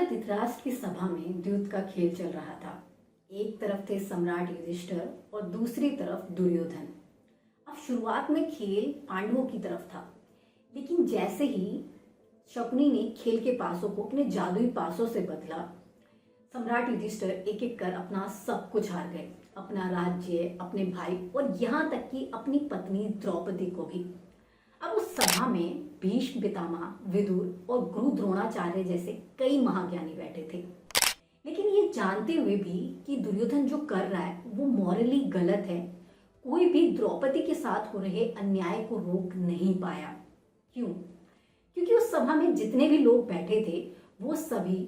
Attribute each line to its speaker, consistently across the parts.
Speaker 1: राजा धृतराष्ट्र की सभा में द्यूत का खेल चल रहा था। एक तरफ थे सम्राट युधिष्ठिर और दूसरी तरफ दुर्योधन। अब शुरुआत में खेल पांडवों की तरफ था, लेकिन जैसे ही शकुनी ने खेल के पासों को अपने जादुई पासों से बदला, सम्राट युधिष्ठिर एक एक कर अपना सब कुछ हार गए, अपना राज्य, अपने भाई और यहाँ तक कि अपनी पत्नी द्रौपदी को भी। अब उस सभा में भीष्म पितामह, विदुर और गुरु द्रोणाचार्य जैसे कई महाज्ञानी बैठे थे। लेकिन ये जानते हुए भी कि दुर्योधन जो कर रहा है वो मॉरली गलत है, कोई भी द्रौपदी के साथ हो रहे अन्याय को रोक नहीं पाया। क्यों? क्योंकि उस सभा में जितने भी लोग बैठे थे वो सभी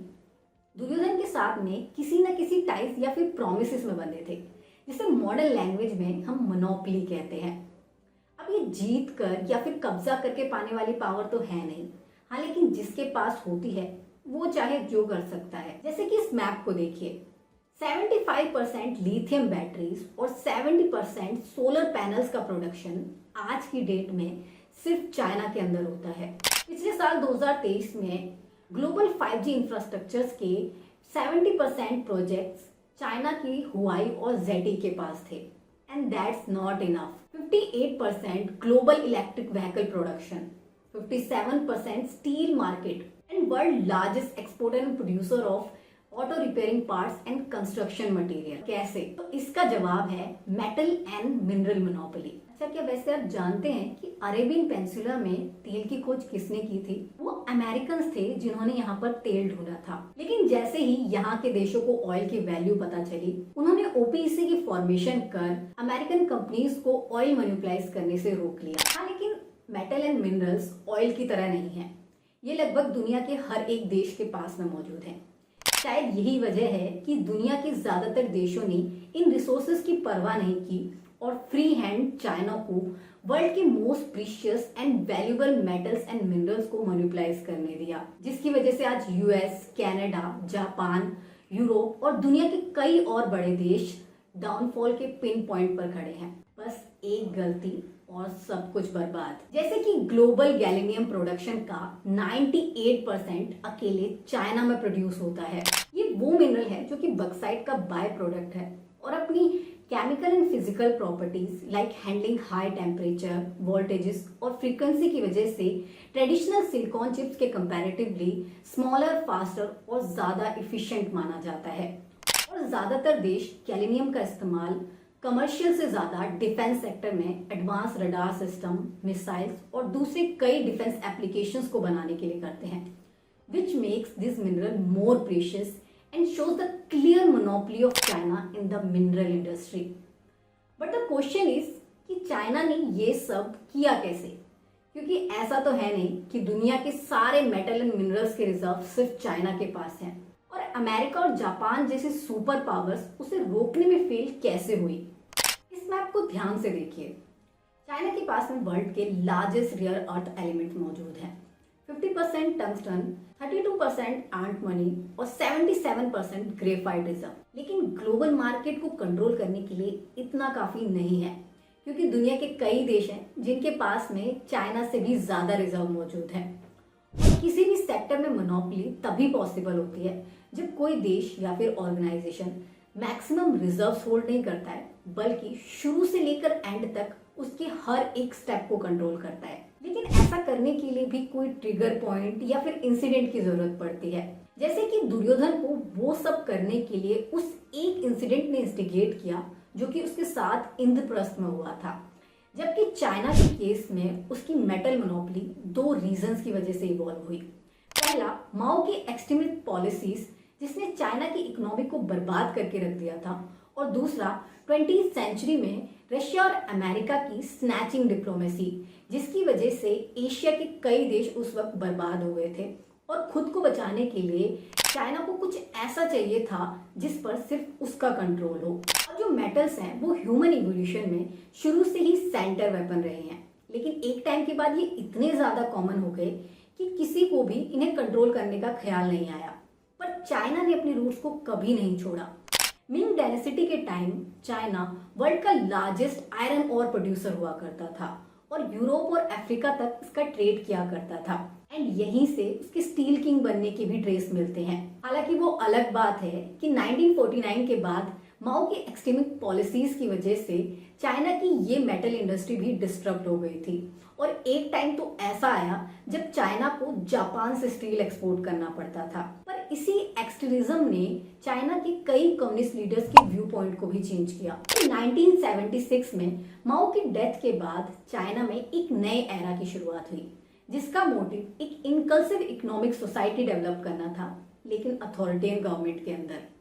Speaker 1: दुर्योधन के साथ में किसी न किसी टाइज या फिर प्रोमिसेस में बंधे थे, जिसे मॉडर्न लैंग्वेज में हम मोनोपोली कहते हैं। अब ये जीत कर या फिर कब्जा करके पाने वाली पावर तो है नहीं, हाँ, लेकिन जिसके पास होती है वो चाहे जो कर सकता है। जैसे कि इस मैप को देखिए, 75% लिथियम बैटरीज और 70% सोलर पैनल्स का प्रोडक्शन आज की डेट में सिर्फ चाइना के अंदर होता है। पिछले साल 2023 में ग्लोबल 5G इंफ्रास्ट्रक्चर्स के 70% प्रोजेक्ट्स चाइना की हुआई और ZTE के पास थे। And that's not enough. 58% global electric vehicle production, 57% steel market and world largest exporter and producer of auto repairing parts and construction material. कैसे? तो इसका जवाब है मेटल एंड मिनरल मोनोपोली। अच्छा, क्या वैसे आप जानते हैं कि अरेबियन पेनिनसुला में तेल की खोज किसने की थी? वो अमेरिकन थे जिन्होंने यहाँ पर तेल ढूंढा था। लेकिन जैसे ही यहाँ के देशों को ऑयल की वैल्यू पता चली, उन्होंने OPEC की फॉर्मेशन कर अमेरिकन कंपनीज को ऑयल मोनोपोलाइज करने से रोक लिया। हाँ, लेकिन मेटल एंड मिनरल्स ऑयल की तरह नहीं है, ये लगभग दुनिया के हर एक देश के पास में मौजूद है। शायद यही वजह है कि दुनिया के ज्यादातर देशों ने इन रिसोर्सेज की परवाह नहीं की और फ्री हैंड चाइना को वर्ल्ड के most precious and valuable metals and minerals को मोनोपोलाइज करने दिया, जिसकी वजह से आज US, कनाडा, जापान, यूरोप और दुनिया के कई और बड़े देश डाउनफॉल के पिन पॉइंट पर खड़े हैं। बस एक गलती और सब कुछ बर्बाद। जैसे कि ग्लोबल गैलीनियम प्रोडक्शन का 98% अकेले चाइना में प्रोड्यूस होता है। ये वो मिनरल है जो कि बक्साइट का बाय प्रोडक्ट है और अपनी chemical and physical properties like handling high temperature, voltages और फ्रीक्वेंसी की वजह से ट्रेडिशनल सिलिकॉन चिप्स के कंपैरेटिवली स्मॉलर, फास्टर और ज्यादा इफिशिएंट माना जाता है। और ज्यादातर देश गैलीनियम का इस्तेमाल कमर्शियल से ज्यादा डिफेंस सेक्टर में एडवांस रडार सिस्टम, मिसाइल्स और दूसरे कई डिफेंस एप्लीकेशंस को बनाने के लिए करते हैं, which makes this mineral more precious and shows the clear monopoly of China in the mineral industry. But the question is कि चाइना ने ये सब किया कैसे? क्योंकि ऐसा तो है नहीं कि दुनिया के सारे मेटल एंड मिनरल्स के रिजर्व सिर्फ चाइना के पास हैं और अमेरिका और जापान जैसे सुपर पावर्स उसे रोकने में फेल कैसे हुई। इस मैप को ध्यान से देखिए। चाइना के पास में वर्ल्ड के लार्जेस्ट रेयर अर्थ एलिमेंट मौजूद हैं। 50% टंगस्टन, 32% एंटीमनी और 77% ग्रेफाइट रिजर्व। लेकिन ग्लोबल मार्केट को कंट्रोल करने के लिए इतना काफी नहीं है, क्योंकि दुनिया के कई देश हैं जिनके पास में चाइना से भी ज्यादा रिजर्व मौजूद है। और किसी भी सेक्टर में मोनोपोली तभी पॉसिबल होती है जब कोई देश या फिर ऑर्गेनाइजेशन मैक्सिमम रिजर्व्स होल्ड नहीं करता है, बल्कि शुरू से लेकर एंड तक उसके हर एक स्टेप को कंट्रोल करता है। लेकिन ऐसा करने के लिए भी कोई ट्रिगर पॉइंट या फिर इंसिडेंट की जरूरत पड़ती है। जैसे कि दुर्योधन को वो सब करने के लिए उस एक इंसिडेंट ने इंस्टिगेट किया जो कि उसके साथ इंद्रप्रस्थ में हुआ था। जबकि चाइना के केस में उसकी मेटल मोनोपोली 2 रीजंस की वजह से इवॉल्व हुई। पहला, माओ की एक्सट्रीमिस्ट पॉलिसीज जिसने चाइना की इकोनॉमी को बर्बाद करके रख दिया था, और दूसरा 20th सेंचुरी में रशिया और अमेरिका की स्नैचिंग डिप्लोमेसी, जिसकी वजह से एशिया के कई देश उस वक्त बर्बाद हो गए थे और खुद को बचाने के लिए चाइना को कुछ ऐसा चाहिए था जिस पर सिर्फ उसका कंट्रोल हो। और जो मेटल्स हैं वो ह्यूमन इवोल्यूशन में शुरू से ही सेंटर वेपन रहे हैं, लेकिन एक टाइम के बाद ये इतने ज्यादा कॉमन हो गए कि किसी को भी इन्हें कंट्रोल करने का ख्याल नहीं आया। पर चाइना ने अपने रूट्स को कभी नहीं छोड़ा। मिंग डायनेस्टी के टाइम चाइना वर्ल्ड का लार्जेस्ट आयरन ओर प्रोड्यूसर हुआ करता था और यूरोप और अफ्रीका तक इसका ट्रेड किया करता था। एंड यहीं से उसके स्टील किंग बनने के भी ट्रेस मिलते हैं। हालांकि वो अलग बात है कि 1949 के बाद माओ की एक्सट्रीमिक पॉलिसीज की वजह से चाइना की ये मेटल इंडस्ट्री भी डिस्टर्ब हो गई थी और एक टाइम तो ऐसा आया जब चाइना को जापान से स्टील एक्सपोर्ट करना पड़ता था। पर इसी एक्सट्रीमिज्म ने चाइना के कई कम्युनिस्ट लीडर्स के व्यू पॉइंट को भी चेंज किया। 1976 में माओ की डेथ के बाद चाइना में एक नए एरा की शुरुआत हुई, जिसका मोटिव एक इनकल्सिव इकोनॉमिक सोसाइटी डेवलप करना था, लेकिन अथॉरिटेरियन गवर्नमेंट के अंदर।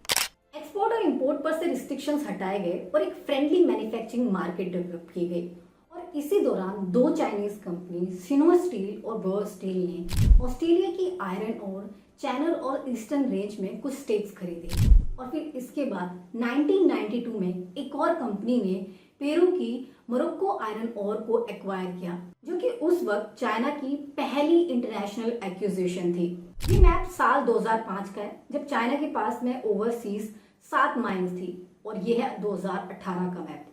Speaker 1: एक्सपोर्ट और इंपोर्ट पर से रिस्ट्रिक्शंस हटाए गए और एक फ्रेंडली मैन्युफैक्चरिंग मार्केट डेवलप की गई। और इसी दौरान दो चाइनीज कंपनी सिनोवा स्टील और बोर स्टील ने ऑस्ट्रेलिया की आयरन और चैनल और ईस्टर्न रेंज में कुछ स्टेक्स खरीदे। और फिर इसके बाद 1992 में एक और कंपनी ने पेरू की मोरक्को आयरन ओर को एक्वायर किया, जो कि उस वक्त चाइना की पहली इंटरनेशनल एक्विजिशन थी। ये मैप साल 2005 का है, जब चाइना के पास में ओवरसीज 7 माइंस थी, और ये है 2018 का मैप।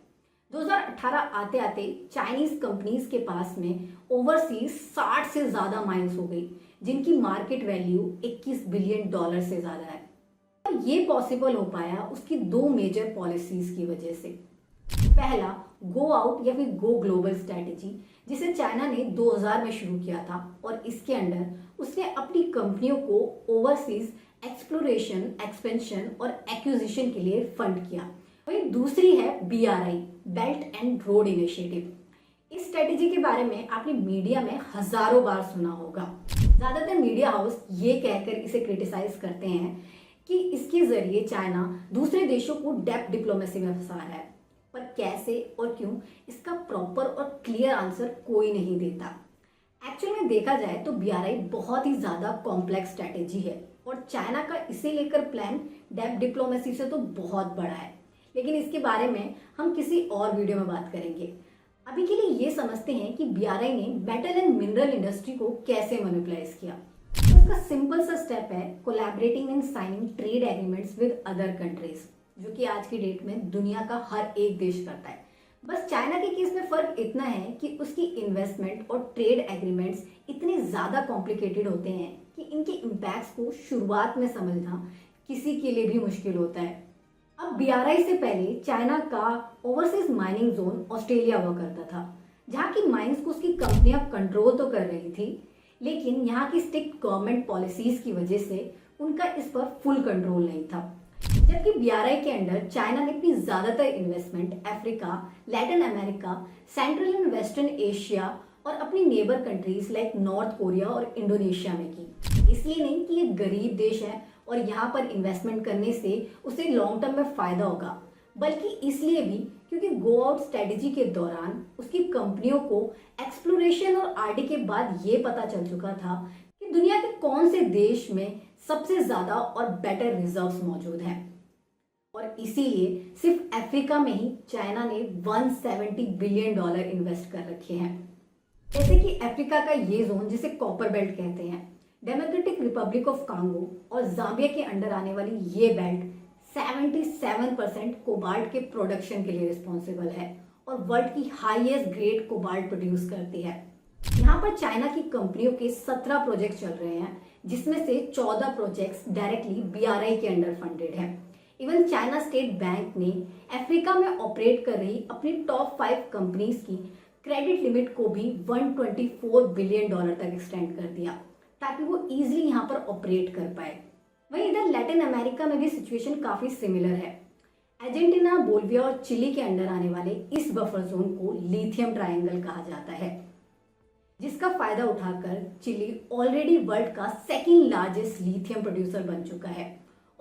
Speaker 1: 2018 आते आते चाइनीज कंपनीज के पास में ओवरसीज 60 से ज्यादा माइंस हो गई, जिनकी मार्केट वैल्यू 21 बिलियन डॉलर से ज्यादा है। और ये पॉसिबल हो पाया उसकी दो मेजर पॉलिसीज की वजह से। पहला, गो आउट या फिर गो ग्लोबल स्ट्रेटेजी, जिसे चाइना ने 2000 में शुरू किया था, और इसके अंडर उसने अपनी कंपनियों को ओवरसीज एक्सप्लोरेशन, एक्सपेंशन और एक्विजिशन के लिए फंड किया। वही दूसरी है BRI, belt and road initiative. इस स्ट्रेटेजी के बारे में आपने मीडिया में हजारों बार सुना होगा। ज्यादातर मीडिया हाउस ये कहकर इसे क्रिटिसाइज करते हैं कि इसके जरिए चाइना दूसरे देशों को डेप्थ डिप्लोमेसी में फंसा रहा है, पर कैसे और क्यों, इसका प्रॉपर और क्लियर आंसर कोई नहीं देता। एक्चुअल में देखा जाए तो BRI बहुत ही ज्यादा कॉम्प्लेक्स स्ट्रेटेजी है, और चाइना का इसे लेकर प्लान डेप्थ डिप्लोमेसी से तो बहुत बड़ा है, लेकिन इसके बारे में हम किसी और वीडियो में बात करेंगे। अभी के लिए ये समझते हैं कि BRI ने मेटल एंड मिनरल इंडस्ट्री को कैसे मैनिपुलाइज किया। तो इसका सिंपल सा स्टेप है collaborating and signing trade agreements with other countries, जो कि आज की डेट में दुनिया का हर एक देश करता है। बस चाइना के केस में फर्क इतना है कि उसकी इन्वेस्टमेंट और ट्रेड एग्रीमेंट्स इतने ज्यादा कॉम्प्लिकेटेड होते हैं कि इनके इम्पैक्ट्स को शुरुआत में समझना किसी के लिए भी मुश्किल होता है। अब BRI से पहले चाइना का ओवरसीज माइनिंग जोन ऑस्ट्रेलिया हुआ करता था, जहाँ की माइंस को उसकी कंपनियां कंट्रोल तो कर रही थी, लेकिन यहाँ की स्ट्रिक्ट गवर्नमेंट पॉलिसीज की वजह से उनका इस पर फुल कंट्रोल नहीं था। जबकि BRI के अंडर चाइना ने अपनी ज्यादातर investment Africa, Latin America, central and western Asia और अपनी neighbour countries like north Korea और इंडोनेशिया में की। इसलिए नहीं कि ये गरीब देश है और यहाँ पर इन्वेस्टमेंट करने से उसे लॉन्ग टर्म में फायदा होगा, बल्कि इसलिए भी क्योंकि गो आउट स्ट्रेटेजी के दौरान उसकी कंपनियों को एक्सप्लोरेशन और RD के बाद ये पता चल चुका था कि दुनिया के कौन से देश में सबसे ज्यादा और बेटर रिजर्व्स मौजूद हैं, और इसीलिए सिर्फ अफ्रीका में ही चाइना ने 170 बिलियन डॉलर इन्वेस्ट कर रखे हैं। जैसे कि अफ्रीका का ये जोन, जिसे कॉपर बेल्ट कहते हैं, डेमोक्रेटिक रिपब्लिक ऑफ कांगो और जाम्बिया के अंडर आने वाली ये बेल्ट 77% कोबाल्ट के प्रोडक्शन के लिए रिस्पॉन्सिबल है और वर्ल्ड की हाईएस्ट ग्रेड कोबाल्ट प्रोड्यूस करती है। यहाँ पर चाइना की कंपनियों के 17 प्रोजेक्ट चल रहे हैं, जिसमें से 14 प्रोजेक्ट्स डायरेक्टली BRI के अंडर फंडेड है। इवन चाइना स्टेट बैंक ने अफ्रीका में ऑपरेट कर रही अपनी टॉप 5 कंपनीज की क्रेडिट लिमिट को भी 124 बिलियन डॉलर तक एक्सटेंड कर दिया, ताकि वो इजीली यहाँ पर ऑपरेट कर पाए। वहीं इधर लैटिन अमेरिका में भी सिचुएशन काफी सिमिलर है। अर्जेंटीना, बोलिविया और चिली के अंडर आने वाले इस बफर जोन को लिथियम ट्रायंगल कहा जाता है, जिसका फायदा उठाकर चिली ऑलरेडी वर्ल्ड का सेकंड लार्जेस्ट लिथियम प्रोड्यूसर बन चुका है,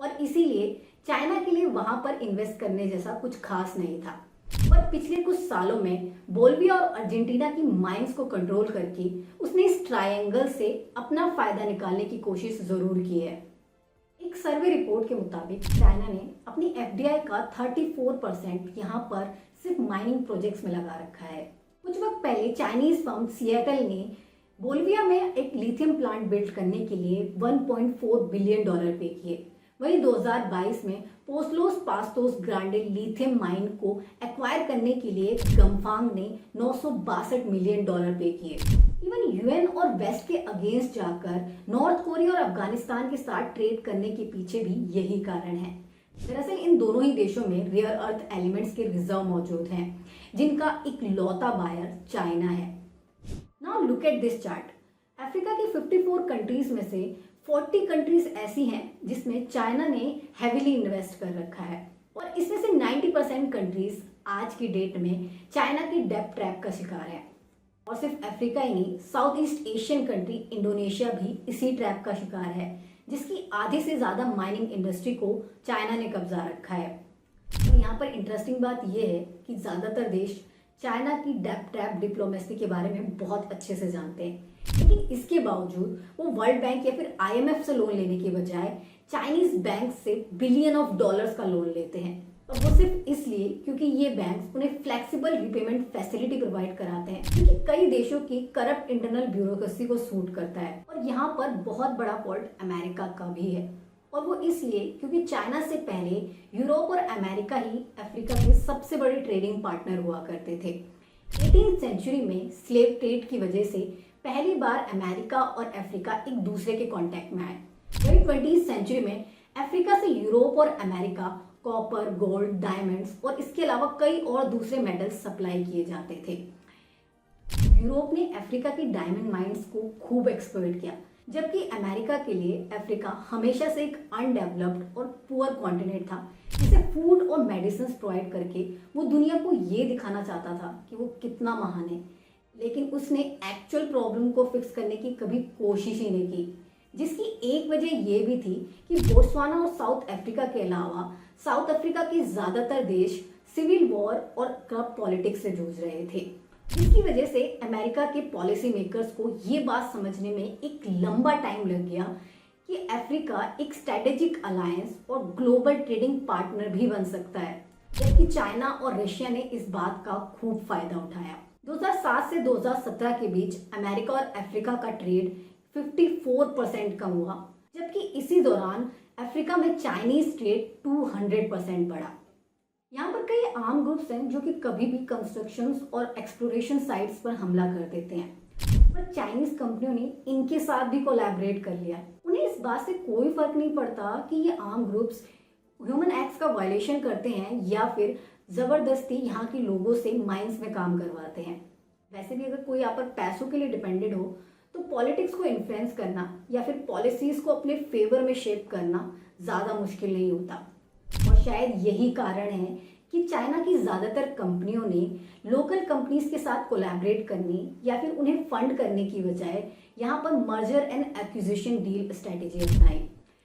Speaker 1: और इसीलिए चाइना के लिए वहां पर इन्वेस्ट करने जैसा कुछ खास नहीं था। पर पिछले कुछ सालों में बोलिविया और अर्जेंटीना की माइंस को कंट्रोल करके उसने इस ट्रायंगल से अपना फायदा निकालने की कोशिश जरूर की है। एक सर्वे रिपोर्ट के मुताबिक चाइना ने अपनी FDI का 34% यहाँ पर सिर्फ माइनिंग प्रोजेक्ट्स में लगा रखा है। कुछ वक्त पहले चाइनीज फर्म सिएटल ने बोलिविया में एक लिथियम प्लांट बिल्ड करने के लिए 1.4 बिलियन डॉलर पे किए। वहीं 2022 में पोस्लोस पास्टोस ग्रांडे लिथियम माइन को एक्वायर करने के लिए गमफांग ने 962 मिलियन डॉलर पे किए। इवन यूएन और वेस्ट के अगेंस्ट जाकर नॉर्थ कोरिया और अफगानिस्तान के साथ ट्रेड करने के पीछे भी यही कारण है। दरअसल इन दोनों ही देशों में रेयर अर्थ एलिमेंट्स के रिजर्व मौजूद हैं, जिनका इकलौता बायर चाइना है। Now look at this chart. Africa के 54 कंट्रीज में से 40 कंट्रीज ऐसी हैं जिसमें चाइना ने हैविली इन्वेस्ट कर रखा है, और इसमें से 90% कंट्रीज आज की डेट में चाइना की डेब्ट ट्रैप का शिकार है। और सिर्फ अफ्रीका ही नहीं, south east Asian country Indonesia भी इसी ट्रैप का शिकार है, जिसकी आधे से ज्यादा माइनिंग इंडस्ट्री को चाइना ने कब्जा रखा है। और यहाँ पर इंटरेस्टिंग बात यह है कि ज्यादातर देश चाइना की डेब्ट ट्रैप डिप्लोमेसी के बारे में बहुत अच्छे से जानते हैं, लेकिन इसके बावजूद वो वर्ल्ड बैंक या फिर आईएमएफ से लोन लेने के बजाय चाइनीज बैंक से बिलियन ऑफ डॉलर्स का लोन लेते हैं। और वो सिर्फ इसलिए क्योंकि ये बैंक उन्हें फ्लेक्सिबल रिपेमेंट फैसिलिटी प्रोवाइड कराते हैं, क्योंकि कई देशों की करप्ट इंटरनल ब्यूरोक्रेसी को सूट करता है। और यहाँ पर बहुत बड़ा फॉल्ट अमेरिका का भी है, और वो इसलिए क्योंकि चाइना से पहले यूरोप और अमेरिका ही अफ्रीका के सबसे बड़े ट्रेडिंग पार्टनर हुआ करते थे। 18th सेंचुरी में स्लेव ट्रेड की वजह से पहली बार अमेरिका और अफ्रीका एक दूसरे के कांटेक्ट में आए। वही 20th सेंचुरी में अफ्रीका से यूरोप और अमेरिका कॉपर, गोल्ड, डायमंड्स और इसके अलावा कई और दूसरे मेटल्स सप्लाई किए जाते थे। यूरोप ने अफ्रीका की डायमंड माइंस को खूब एक्सप्लॉइट किया, जबकि अमेरिका के लिए अफ्रीका हमेशा से एक अनडेवलप्ड और पुअर कॉन्टिनेंट था, जिसे फूड और मेडिसिन प्रोवाइड करके वो दुनिया को ये दिखाना चाहता था कि वो कितना महान है। लेकिन उसने एक्चुअल प्रॉब्लम को फिक्स करने की कभी कोशिश ही नहीं की, जिसकी एक वजह ये भी थी कि बोत्सवाना और साउथ अफ्रीका के अलावा साउथ अफ्रीका के ज्यादातर देश सिविल वॉर और करप्ट पॉलिटिक्स से जूझ रहे थे, जिसकी वजह से अमेरिका के पॉलिसी मेकर्स को ये बात समझने में एक लंबा टाइम लग गया कि अफ्रीका एक स्ट्रेटेजिक अलायंस और ग्लोबल ट्रेडिंग पार्टनर भी बन सकता है, जबकि चाइना और रशिया ने इस बात का खूब फायदा उठाया। 2007 से 2017 के बीच अमेरिका और अफ्रीका का ट्रेड 54% कम हुआ, जबकि इसी दौरान अफ्रीका में चाइनीज ट्रेड 200% बढ़ा। यहाँ पर कई आर्म ग्रुप्स हैं जो कि कभी भी कंस्ट्रक्शंस और एक्सप्लोरेशन साइट्स पर हमला कर देते हैं, पर चाइनीज कंपनियों ने इनके साथ भी कोलैबोरेट कर लिया। उन्हें इस बात से कोई फर्क नहीं पड़ता कि ये आर्म ग्रुप्स ह्यूमन एक्ट्स का वायलेशन करते हैं या फिर जबरदस्ती यहाँ के लोगों से माइंस में काम करवाते हैं। वैसे भी अगर कोई आप पर पैसों के लिए डिपेंडेड हो तो पॉलिटिक्स को इन्फ्लुएंस करना या फिर पॉलिसीज को अपने फेवर में शेप करना ज़्यादा मुश्किल नहीं होता। और शायद यही कारण है कि चाइना की ज़्यादातर कंपनियों ने लोकल कंपनीज के साथ कोलैबोरेट करने या फिर उन्हें फंड करने की बजाय यहाँ पर merger and acquisition deal strategy अपनाई।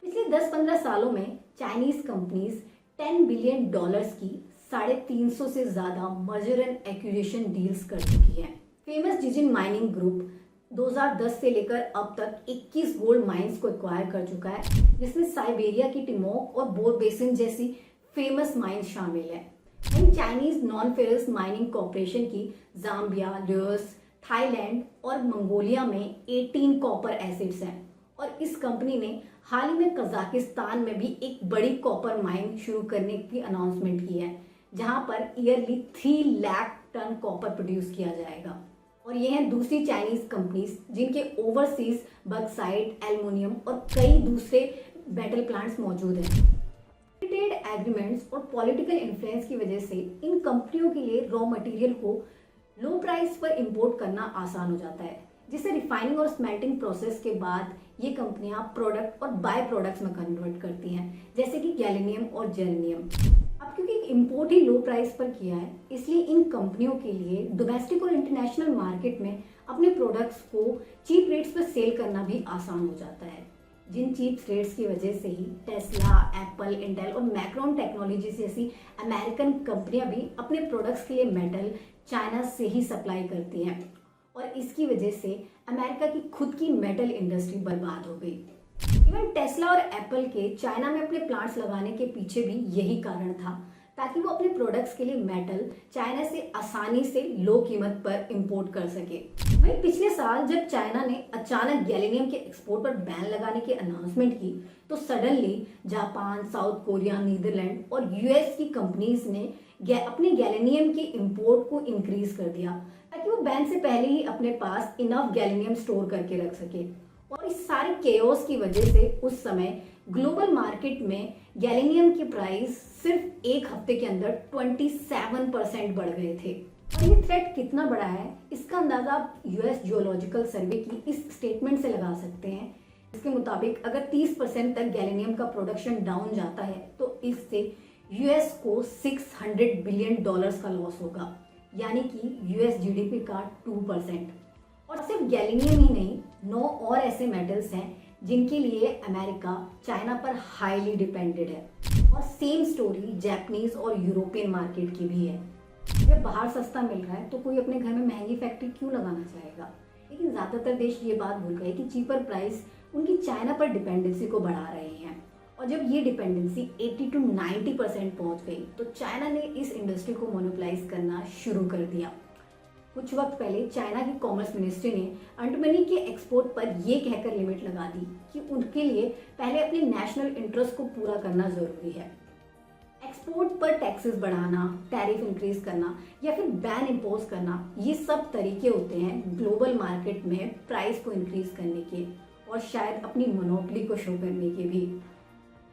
Speaker 1: पिछले 10-15 सालों में चाइनीज कंपनीज $10 बिलियन की 350 से ज़्यादा मर्जर एंड एक्विजिशन डील्स कर चुकी है। फेमस जिजिन माइनिंग ग्रुप 2010 से लेकर अब तक 21 गोल्ड माइंस को एक्वायर कर चुका है, जिसमें साइबेरिया की टिमोक और बोर बेसिन जैसी फेमस माइंस शामिल है। वहीं Chinese non ferrous mining corporation की जाम्बिया, लाओस, थाईलैंड और मंगोलिया में 18 कॉपर एसिड्स हैं, और इस कंपनी ने हाल ही में कजाकिस्तान में भी एक बड़ी कॉपर माइन शुरू करने की अनाउंसमेंट की है, जहां पर yearly 3 lakh ton copper produce किया जाएगा। और ये हैं दूसरी चाइनीज कंपनीज जिनके ओवरसीज बक्साइट, एल्युमिनियम और कई दूसरे मेटल प्लांट्स मौजूद हैं। ट्रेड एग्रीमेंट्स और पॉलिटिकल इन्फ्लुएंस की वजह से इन कंपनियों के लिए रॉ मटेरियल को लो प्राइस पर इंपोर्ट करना आसान हो जाता है, जिससे रिफाइनिंग और स्मेल्टिंग प्रोसेस के बाद ये कंपनियां प्रोडक्ट और बाय प्रोडक्ट्स में कन्वर्ट करती हैं, जैसे कि गैलिनियम और जेरेनियम। अब क्योंकि इंपोर्ट ही लो प्राइस पर किया है, इसलिए इन कंपनियों के लिए डोमेस्टिक और इंटरनेशनल मार्केट में अपने प्रोडक्ट्स को चीप रेट्स पर सेल करना भी आसान हो जाता है, जिन चीप रेट्स की वजह से ही टेस्ला, एप्पल, इंटेल और मैक्रॉन टेक्नोलॉजी जैसी अमेरिकन कंपनियां भी अपने प्रोडक्ट्स के लिए मेटल चाइना से ही सप्लाई करती हैं, और इसकी वजह से अमेरिका की खुद की मेटल इंडस्ट्री बर्बाद हो गई। इवन टेस्ला और एप्पल के चाइना में अपने प्लांट्स लगाने के पीछे भी यही कारण था, ताकि वो अपने प्रोडक्ट्स के लिए मेटल चाइना से आसानी से लो कीमत पर इंपोर्ट कर सके। वहीं पिछले साल जब चाइना ने अचानक गैलीनियम के एक्सपोर्ट पर बैन लगाने की अनाउंसमेंट की, तो suddenly Japan, South Korea, Netherlands और यूएस की कंपनीज ने अपने गैलीनियम के इंपोर्ट को इंक्रीज कर दिया ताकि वो बैन से पहले ही अपने पास इनफ गैलीनियम स्टोर करके रख सके। और इस सारे केओस की वजह से उस समय ग्लोबल मार्केट में गैलीनियम की प्राइस सिर्फ एक हफ्ते के अंदर 27% बढ़ गए थे। और ये थ्रेट कितना बड़ा है इसका अंदाजा आप यूएस जियोलॉजिकल सर्वे की इस स्टेटमेंट से लगा सकते हैं। इसके मुताबिक अगर 30% तक गैलीनियम का प्रोडक्शन डाउन जाता है तो इससे यूएस को $600 बिलियन का लॉस होगा, यानी कि यूएस जीडीपी का 2%। और सिर्फ गैलीनियम ही नहीं, 9 और ऐसे मेटल्स हैं जिनके लिए अमेरिका चाइना पर हाईली डिपेंडेड है। और सेम स्टोरी जापानीज और यूरोपियन मार्केट की भी है। जब बाहर सस्ता मिल रहा है तो कोई अपने घर में महंगी फैक्ट्री क्यों लगाना चाहेगा। लेकिन ज़्यादातर देश ये बात भूल गए कि चीपर प्राइस उनकी चाइना पर डिपेंडेंसी को बढ़ा रहे हैं। और जब ये डिपेंडेंसी 80 to 90% पहुंच गई तो चाइना ने इस इंडस्ट्री को मोनोपलाइज करना शुरू कर दिया। कुछ वक्त पहले चाइना की कॉमर्स मिनिस्ट्री ने एंटीमनी के एक्सपोर्ट पर ये कहकर लिमिट लगा दी कि उनके लिए पहले अपने नेशनल इंटरेस्ट को पूरा करना जरूरी है। एक्सपोर्ट पर टैक्सेस बढ़ाना, टैरिफ इंक्रीज करना या फिर बैन इम्पोज करना, ये सब तरीके होते हैं ग्लोबल मार्केट में प्राइस को इंक्रीज करने के और शायद अपनी मोनोपोली को शो करने के भी।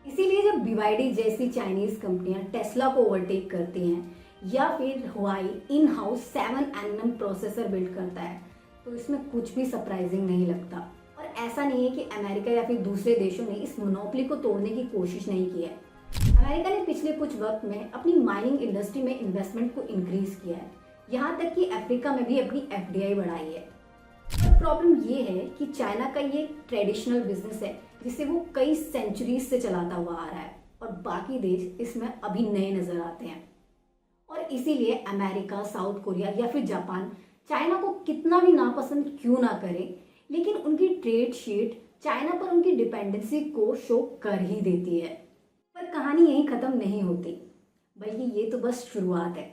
Speaker 1: इसीलिए जब BYD जैसी चाइनीज कंपनियां टेस्ला को ओवरटेक करती हैं या फिर Huawei in house 7nm processor build करता है तो इसमें कुछ भी सरप्राइजिंग नहीं लगता। और ऐसा नहीं है कि अमेरिका या फिर दूसरे देशों ने इस मोनोपोली को तोड़ने की कोशिश नहीं की है। अमेरिका ने पिछले कुछ वक्त में अपनी माइनिंग इंडस्ट्री में इन्वेस्टमेंट को इंक्रीज किया है, यहाँ तक कि अफ्रीका में भी अपनी FDI बढ़ाई है। पर प्रॉब्लम ये है कि चाइना का ये ट्रेडिशनल बिजनेस है जिसे वो कई सेंचुरीज से चलाता हुआ आ रहा है और बाकी देश इसमें अभी नए नजर आते हैं। और इसीलिए अमेरिका, साउथ कोरिया या फिर जापान चाइना को कितना भी नापसंद क्यों ना करे, लेकिन उनकी ट्रेड शीट चाइना पर उनकी डिपेंडेंसी को शो कर ही देती है। पर कहानी यहीं खत्म नहीं होती, बल्कि ये तो बस शुरुआत है।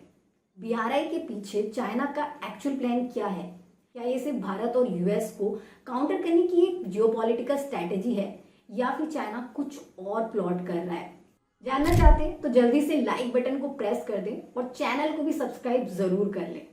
Speaker 1: BRI के पीछे चाइना का एक्चुअल प्लान क्या है? क्या ये सिर्फ भारत और यूएस को काउंटर करने की एक जियोपॉलिटिकल स्ट्रैटेजी है या फिर चाइना कुछ और प्लॉट कर रहा है? जानना चाहते हैं तो जल्दी से लाइक बटन को प्रेस कर दें और चैनल को भी सब्सक्राइब जरूर कर लें।